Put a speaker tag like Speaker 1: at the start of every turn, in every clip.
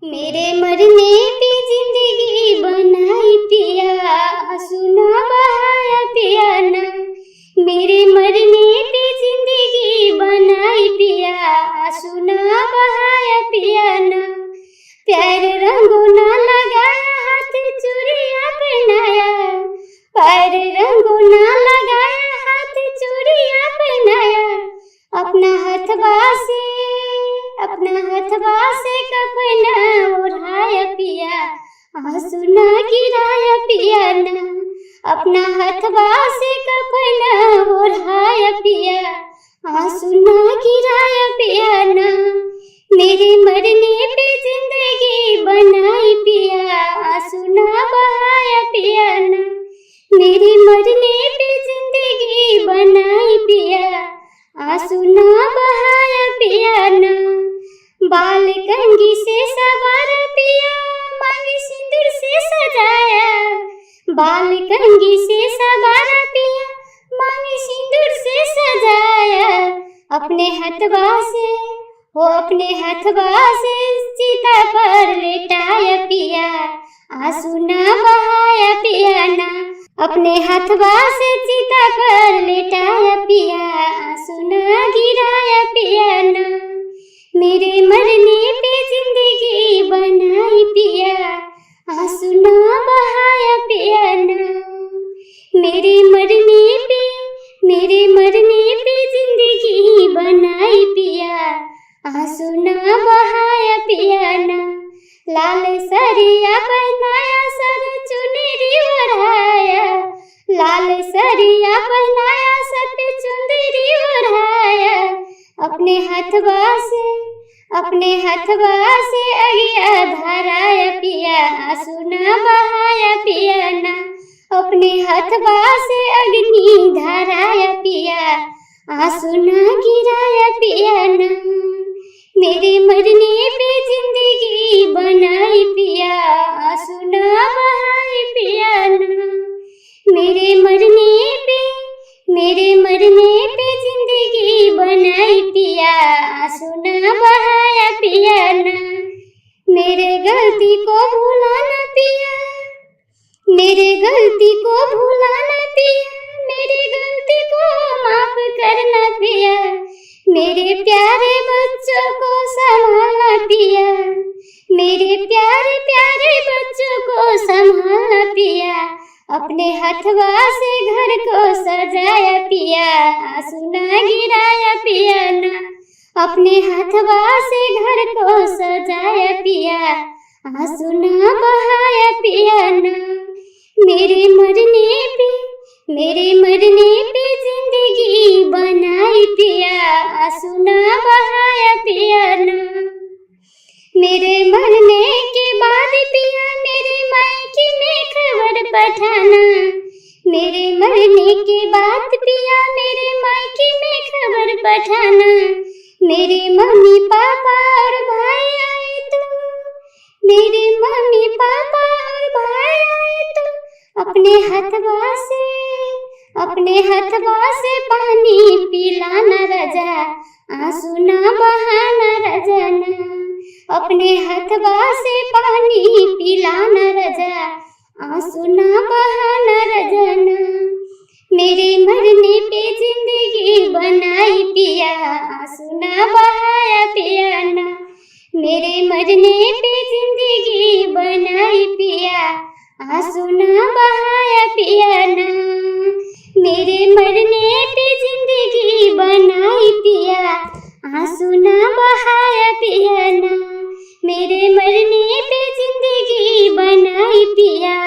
Speaker 1: मेरे मरने पे जिंदगी बनाई पिया, सुना बहाया पिया ना। मेरे मरने पे जिंदगी बनाई पिया, सुना बहाया पिया ना। प्यार रंगों ना लगाया, हाथ चूड़ियां पहनाया। प्यार रंगों ना लगाया, हाथ चूड़ियां पहनाया। अपना हथवा से कफना ओढ़ाया पिया, आंसू ना गिराया पिया ना। अपना हथवा से कफना ओढ़ाया पिया, आंसू ना गिराया पिया ना। मेरे मरने पे जिंदगी बनाई पिया, आंसू ना बहाया पिया ना। मेरे मरने पे जिंदगी बनाई पिया, आंसू ना बहाया पिया ना। बाल कंघी से सवारा पिया, मांग सिंदूर से सजाया। बाल कंघी से सवारा पिया, मांग सिंदूर से सजाया। अपने हथवा से चिता पर लेटाया पिया, आंसू ना बहाया पिया ना। अपने हथवा से चिता पर लेटाया पिया, आंसू ना गिराया पिया ना। मेरे मरने पे जिंदगी बनाई पिया, आंसू ना बहाया पिया ना। मेरे मरने पे जिंदगी बनाई पिया, आंसू ना बहाया पिया ना। लाल सरिया पहनाया, सर चुनरी ओढ़ाया। लाल सरिया पहनाया, सर पे चुनरी ओढ़ाया। अपने हथवा से अगिया धराया पिया, आंसू ना बहाया पिया ना। अपने हथवा से अग्नि धराया पिया, आंसू ना गिराया पिया ना। मेरे मरने पे जिंदगी बनाई पिया, आंसू ना बहाया पिया ना। मेरे मरने पे जिंदगी बनाई पिया, आंसू ना बहाया पिया ना। मेरे गलती को भुलाना पिया, मेरे गलती को भुलाना पिया। मेरे गलती को माफ करना पिया। मेरे प्यारे बच्चों को संभालना पिया। मेरे प्यारे प्यारे बच्चों को संभालना पिया। अपने हथवा से घर को सजाया पिया, आंसू ना गिराया पिया ना। अपने हथवा से घर को सजाया पिया, आंसू ना बहाया पिया ना। मेरे मरने पे जिंदगी बनाई पिया, आंसू ना बहाया पिया ना। मेरे मरने के बाद पिया, मेरे मायके में खबर पठाना। मेरे मरने के बाद पिया, मेरे मायके में खबर पठाना। मेरे मम्मी पापा और भाई आए तो, मेरे मम्मी पापा और भाई आए तो अपने हथवा से पानी पिलाना रजा, आंसू ना बहाना रजा ना। अपने हथवा से पानी पिलाना रजा, आंसू ना बहाना रजा ना। मेरे मरने पे जिंदगी बनाई पिया, आंसू ना बहाया पिया ना। मेरे मरने पे जिंदगी बनाई पिया, आंसू ना बहाया पिया ना। मेरे मरने पे जिंदगी बनाई पिया, आंसू ना बहाया पिया ना। मेरे मरने पे जिंदगी बनाई पिया,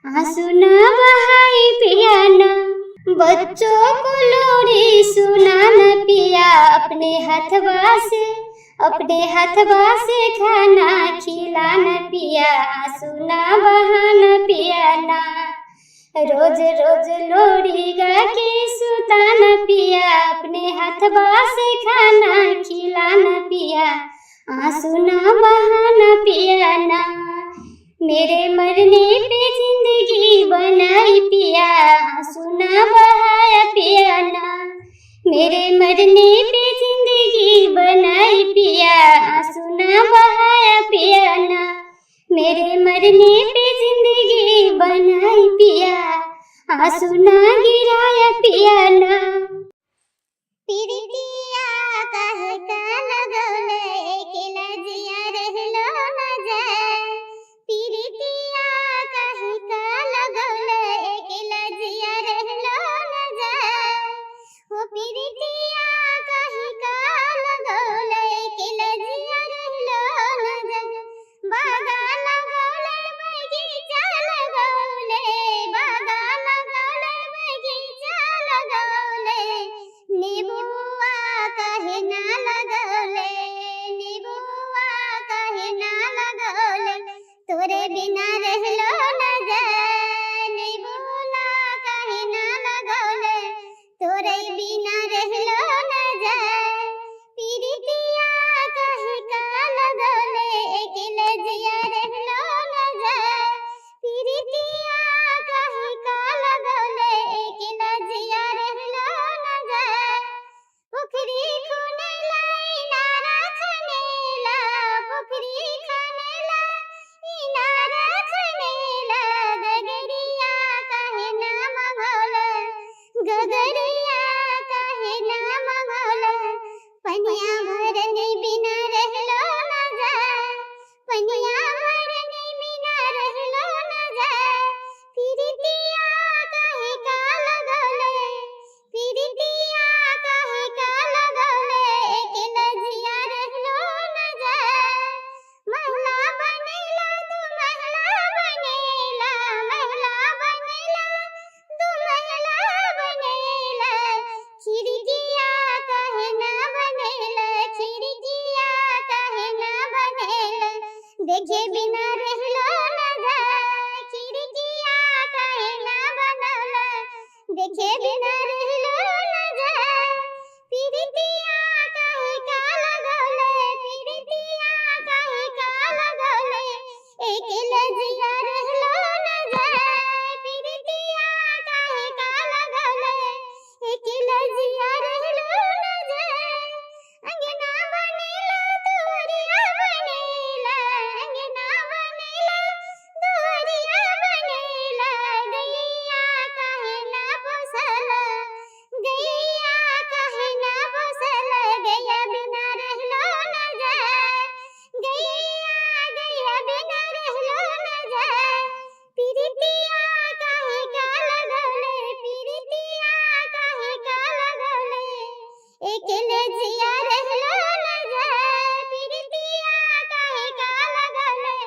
Speaker 1: आंसू ना बहाई पिया ना। बच्चों को लोरी सुनाना पिया, अपने हथवा से खाना खिलाना पिया, आंसू ना बहाना पिया ना। रोज रोज लोरी गा के सुताना पिया, अपने हथवा से खाना खिलाना पिया, आंसू ना बहाना पिया ना। मेरे मरने पे जिंदगी बनाई पिया, आंसू ना बहाया पिया ना। मेरे मरने पे जिंदगी बनाई बनाई पिया, आंसू ना बहाया पिया ना। मेरे मरने पे जिंदगी बनाई पिया, आंसू ना गिराया पिया ना।
Speaker 2: प्रीतिया काहे का लगौले अकेला जिया रहलो न जाए। प्रीतिया काहे का लगौले अकेला जिया रहलो न जाए। हो प्रीतिया काहे का लगौले अकेला जिया रहलो न जाए। बागा लगौले बगीचा लगौले, बागा लगौले बगीचा लगौले। नीबुआ काहे ना लगौले, नीबुआ काहे ना लगौले। तोरे बिना रहलो न जाए। नीबुआ काहे ना लगौले, तोरे बिना रहलो न जाए। प्रीतिया काहे का लगौले अकेले जिया रहलो न जाए। प्रीतिया काहे का लगौले अकेला जिया रहलो न जाए। पोखरी खुनेला इनारा खनेला, पोखरी खनेला इनारा खनेला। गगरिया काहे ना मंगौले, गगरिया काहे ना मंगौले। पनिया भरने बिना रहलो न जाए, पनिया भरने बिना रहलो न जाए। प्रीतिया काहे का लगौले, प्रीतिया काहे का लगौले अकेला जिया रहलो न जाए। महला बनेला तू महला बनेला, महला बनेला तू महला बनेला। खिड़किया काहे ना बनेला, खिड़किया काहे ना बनेला। देखे बिना रहलो न जाए। खिड़किया काहे ना बनौला, देखे बिना रहलो न जाए। प्रीतिया काहे का लगौले, प्रीतिया काहे का लगौले अकेला जिया रहलो न जाए। प्रीतिया काहे का लगौले अकेला जिया रहलो न जाए। अंगना बनेला दुआरिया बनेला, अंगना बनेला दुआरिया बनेला। गैया काहे ना पोसला, गैया काहे ना पोसला। गैया बिना रहलो न जाए, गैया गैया बिना रहलो न जाए। प्रीतिया काहे का लगौले, प्रीतिया काहे का लगौले अकेले जिया रहलो न जाए। प्रीतिया काहे का लगौले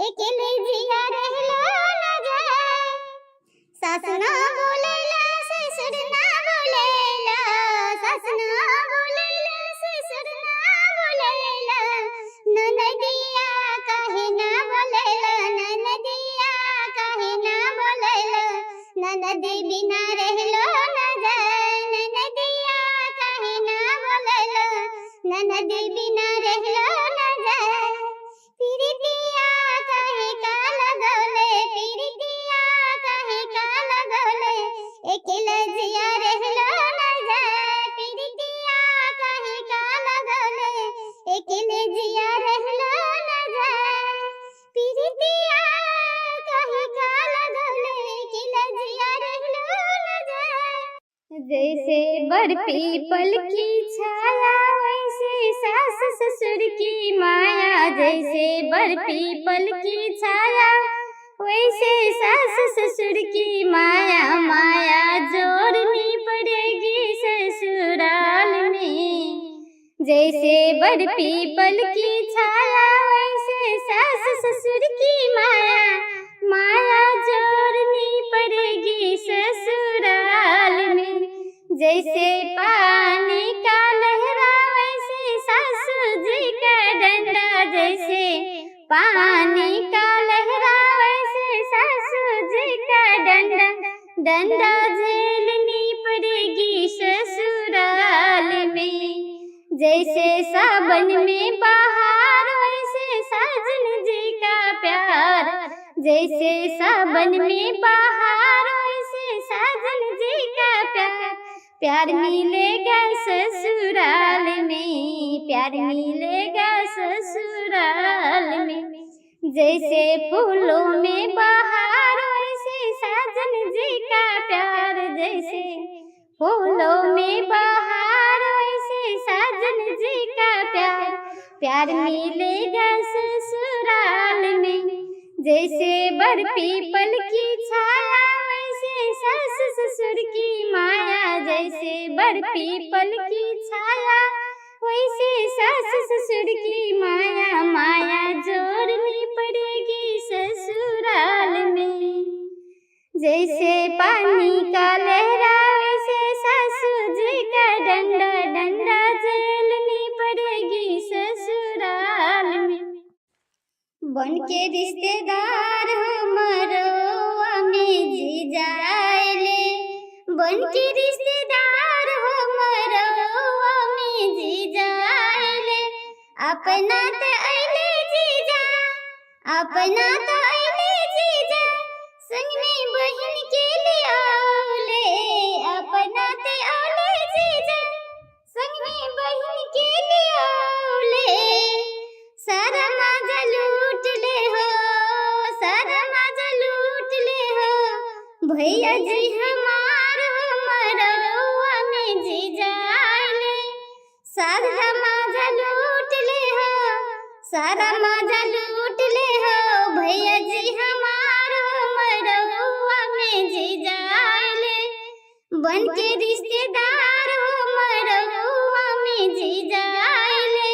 Speaker 2: अकेले जिया रहलो न जाए। सास ना बोलेला ससुर ना बोलेला, सास ना बोलेला ससुर ना बोलेला। ननदिया काहे ना बोलेला, ननदिया काहे ना बोलेला। ननदी बिना रहलो न जाए, ननदिया काहे ना बोलेला। ननदी बिना रहलो न जाए। प्रीतिया काहे का लगौले, प्रीतिया काहे का लगौले अकेला जिया रहलो न जाए। प्रीतिया काहे का लगौले अकेले जिया रहलो न जाए। प्रीतिया काहे का लगौले अकेला जिया रहलो न जाए।
Speaker 1: जैसे बरपीपल की छाया वैसे सास ससुर की माया, जैसे बरपीपल की छाया वैसे सास ससुर की माया। माया जोड़नी पड़ेगी ससुराल में, जैसे बरपीपल की छाया वैसे सास ससुर की माया। माया जोड़नी पड़ेगी ससुराल में, जैसे पानी का लहरा वैसे सासू जी का डंडा, जैसे पानी का लहरा वैसे सासू जी का डंडा। डंडा झेलनी पड़ेगी ससुराल में, जैसे सावन में बहार वैसे साजन जी का प्यार। जैसे सावन में बहार वैसे साजन जी का प्यार। प्यार मिलेगा ससुराल में, प्यार प्यार मिलेगा ससुराल में। जैसे फूलों में बहार वैसे साजन जी का प्यार, जैसे फूलों में बहार वैसे साजन जी का प्यार, प्यार मिलेगा ससुराल में। जैसे बड़ पीपल की छाया वैसे सास ससुर की माया, जैसे बड़ पीपल की छाया वैसे सास ससुर की माया, माया जोड़नी पड़ेगी ससुराल में। जैसे पानी का लहरा वैसे सासू जी का डंडा, डंडा झेलनी पड़ेगी ससुराल में। बन के रिश्तेदार हमरो में जीजा आइले, बन के रिश्तेदार हमरो में जीजा आइले। अपना तो आइले जीजा, अपना तो आइले जीजा, संग में बहन के लिए आउले। अपना तो आइले जीजा, संग में बहन के लिए आउले। सारा मजा लूट ले हो, सारा मजा लूट ले हो। भैया जी हमार हमरवा में जीजा आइले। सारा मजा लूट ले हो, सारा मजा लूट ले हो। भैया जी हमार हमरवा में जीजा आइले। बन के रिश्तेदार हमरवा में जीजा आइले,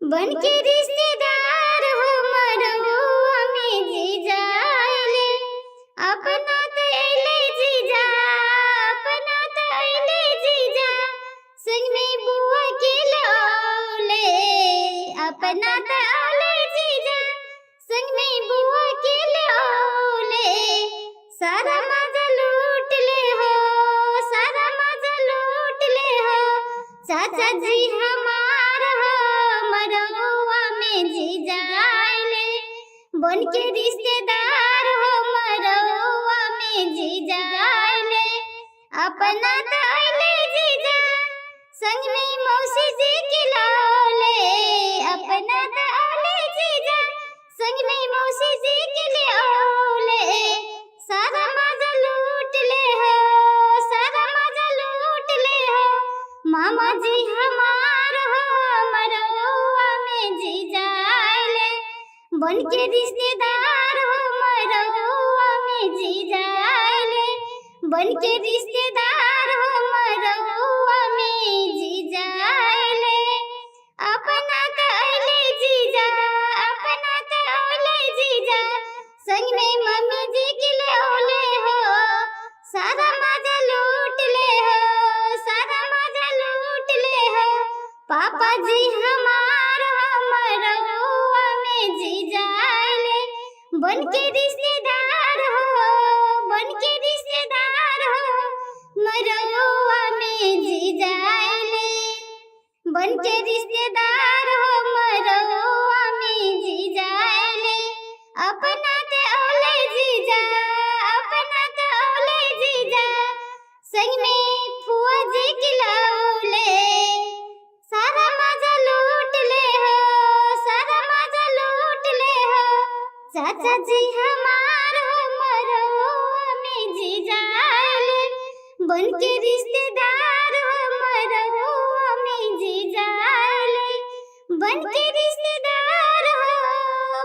Speaker 1: बन के रिश्तेदार हमरवा में जीजा आइले। अपना तो आइले जीजा, अपना तो आइले जीजा, संग में बुआ के लौले। अपना तो आइले जीजा, संग में बुआ के लौले। सारा मजा लूट ले हो, सारा मजा लूट ले हो। चाचा जी हमार हमरवा में जीजा आइले। बन के रिश्तेदार हमरवा में जीजा आइले। अपना तो आइले जीजा, संग में मौसी जी के लौले। अपना तो आइले जीजा, संग में मौसी जी के लौले। सारा मजा लूट ले हो, सारा मजा लूट ले हो। मामा जी हमार हमरवा में जीजा आइले। बन के रिश्तेदार हमरवा में जीजा आइले। बन के रिश्तेदार हमरवा में जीजा आइले। अपना तो आइले जीजा, अपना तो आइले जीजा, संग में मम्मी जी के लौले हो। सारा मजा लूट ले हो, सारा मजा लूट ले हो। पापा जी हमार हमरवा में जीजा आइले। बन के रिश्तेदार हो, बन के रिश्तेदार हो, मरवा में जीजा आइले। बन के रिश्तेदार हो मरवा में जीजा आइले। अपना तो आइले जीजा, अपना तो आइले जीजा, संग में फुआ जी के लौले। सारा मजा लूट ले हो, सारा मजा लूट ले हो। चाचा जी हमार हमरवा में जीजा आइले। बन के रिश्तेदार हमरवा में जीजा आइले। बन के रिश्तेदार हो,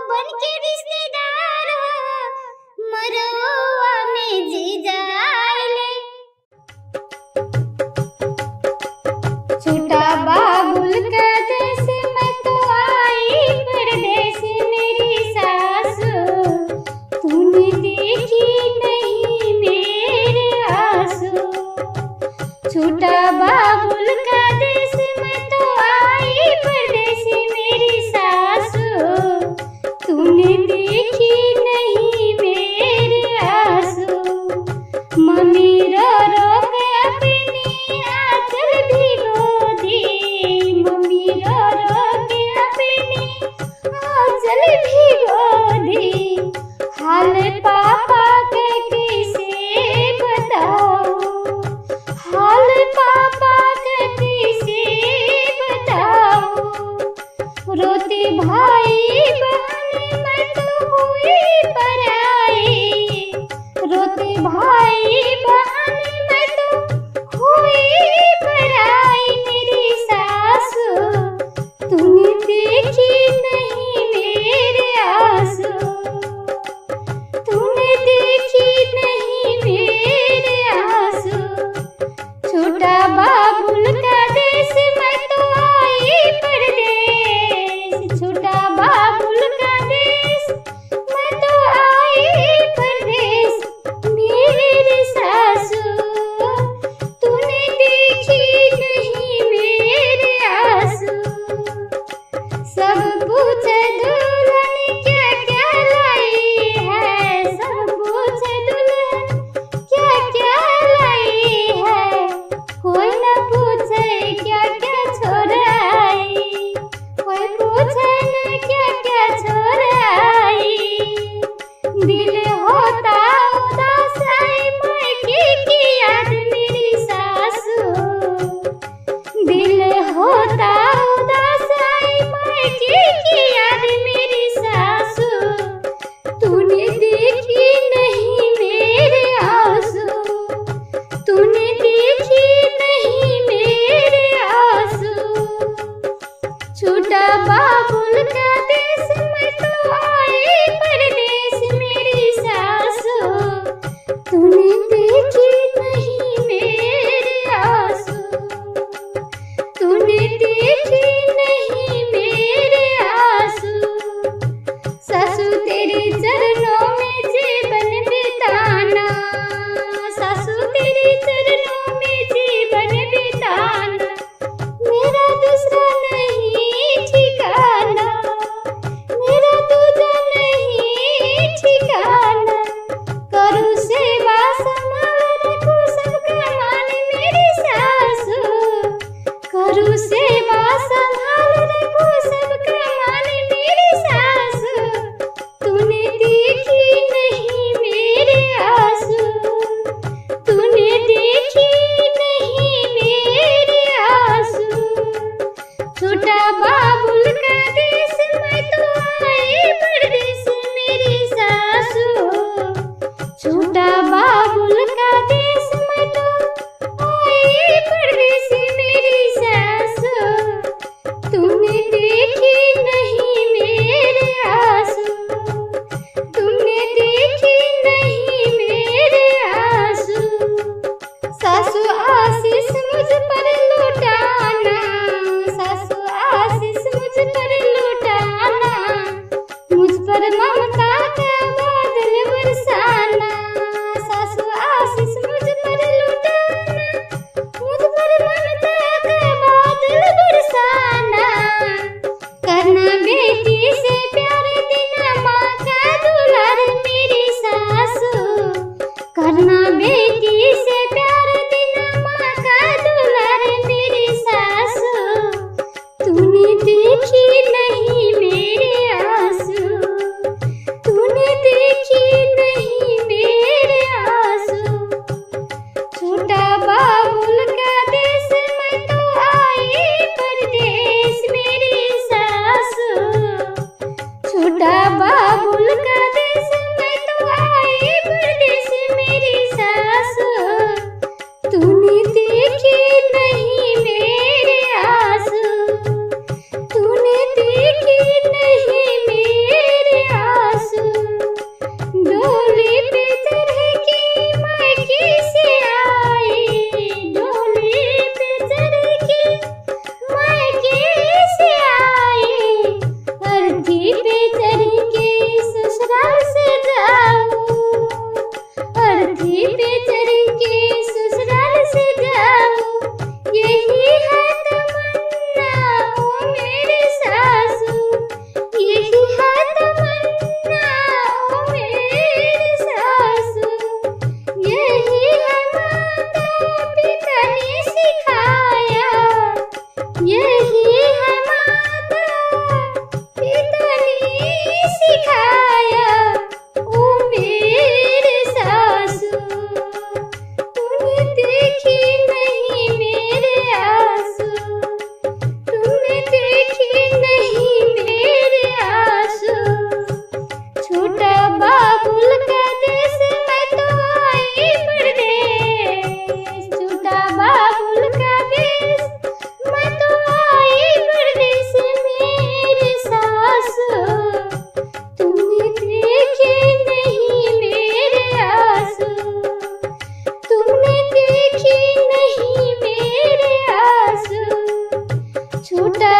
Speaker 1: बन के रिश्तेदार हो, मरवा में जीजा आइले। छोटा बाबुल का देश में तो आई परदेश मेरी सासू। तूने देखी नहीं मेरे आंसू। छोटा बाबुल का देश में तो आई परदेश मेरी तू सेवा संभाल रखो सबका मान मेरी सासू, तूने देखी नहीं मेरे आंसू, तूने देखी नहीं मेरे आंसू। छोटा बाबुल का देश मैं तो आई परदेश मेरी सासू, छोटा बाबुल का देश मैं तो आई परदेश मेरी सासू, तूने देखी नहीं मेरे आंसू, तूने देखी नहीं मेरे आंसू। सासू आशीष मुझ पर लुटाना, सासू आशीष मुझ पर लुटाना, मुझ पर ममता का बादल बरसाना। सासू आशीष मुझ पर लुटाना, मुझ पर ममता का बादल बरसाना। करना बेटी से प्यार देना माँ का दुलार मेरी सासू, करना बेटी से प्यार देना माँ का दुलार मेरी सासू, तूने देखी नहीं मेरे आंसू, तूने देखी नहीं मेरे आंसू। छोटा बाबुल का देश मैं तो आई परदेश मेरी सासू, छोटा बाबुल का देश मैं तो आई परदेश मेरी सासू, तूने देखी नहीं मेरे आंसू, तूने देखी नहीं मेरे आंसू। डोली पे चढ़ के मायके से आई, डोली पे चढ़ के मायके से आई, अर्थी पे चढ़ के ससुराल से जाऊं, अर्थी पे चढ़ के ससुराल से जाऊं। यही है तमन्ना ओ मेरे सासू, यही है तमन्ना ओ मेरे सासू। यही है माता पिता ने सिखाया, यही है माता पिता ने सिखाया ओ मेरे सासू, तूने देखी नहीं मेरे आंसू, तूने देखी नहीं मेरे आंसू। छोटा बाबुल का देश मैं तो आई परदेश, छोटा बाबुल का देश मैं तो आई परदेश मेरी सासू, तूने देखी नहीं मेरे आंसू, तूने देखी नहीं मेरे आंसू। छोटा